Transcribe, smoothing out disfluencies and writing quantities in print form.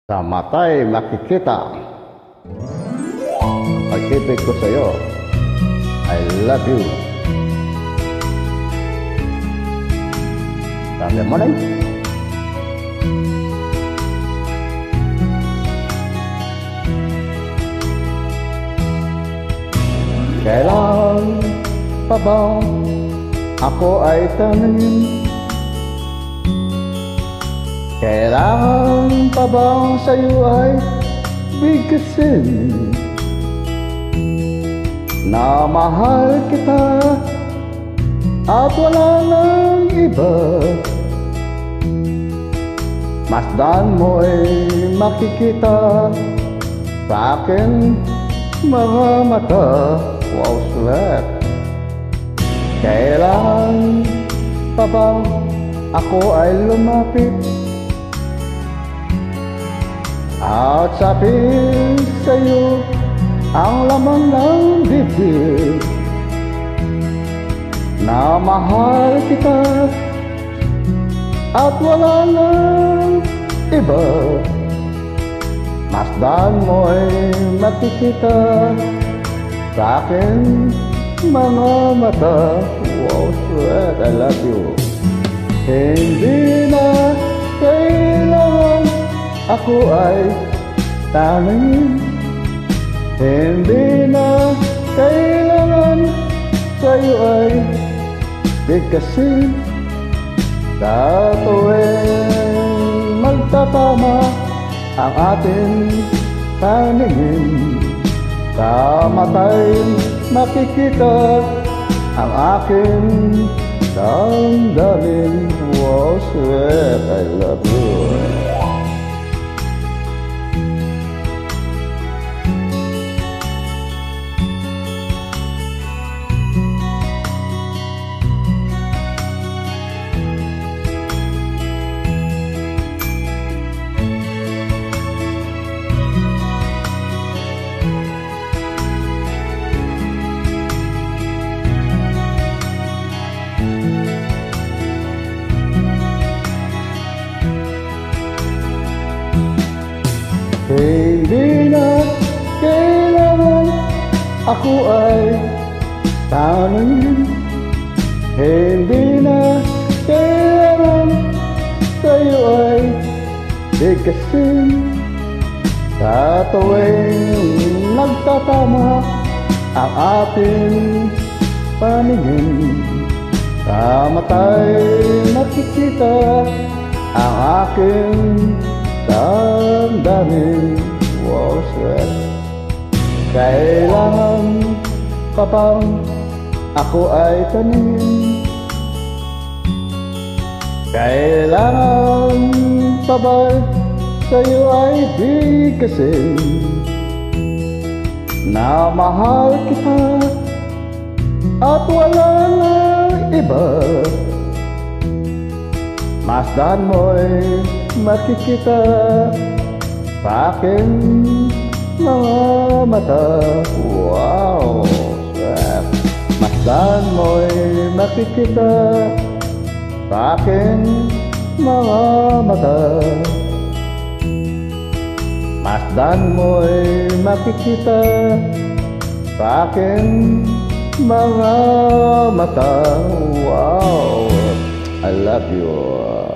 Sa mata'y makikita ang pag-ibig ko sa'yo. I love you. Sabi mo rin. Kailan pa ba ako ay tanungin? Kailangan pa bang sa'yo ay bigkasin na mahal kita at wala nang iba? Masdan mo'y makikita sa akin mga mata. Wow, sweat. Kailan pa bang ako ay lumapit at sabihin sa'yo ang laman ng bibig na mahal kita at wala nang iba? Masdan mo'y makikita sa akin mga mata. Wow, sweat, I love you. Hindi na kailangan ako ay tanungin. Hindi na kailangan sa'yo ay bigkasin. Sa tuwing magtatama ang ating paningin, sa mata'y makikita ang aking damdamin. Wow, sweet, I love you. Hindi na kailangan ako ay tanungin. Hindi na kailangan sa'yo ay bigkasin. Sa tuwing nagtatama ang ating paningin, sa mata'y nakikita ang aking damdamin. Wow, sweat. Kailangan pa bang ako ay tanungin? Kailangan pa ba sa'yo ay bigkasin na mahal kita at wala nang iba? Masdan mo'y makikita sa aking mga mata. Wow, sweat. Masdan mo'y makikita sa aking mga mata. Masdan mo'y makikita sa aking mga mata. Wow, I love you.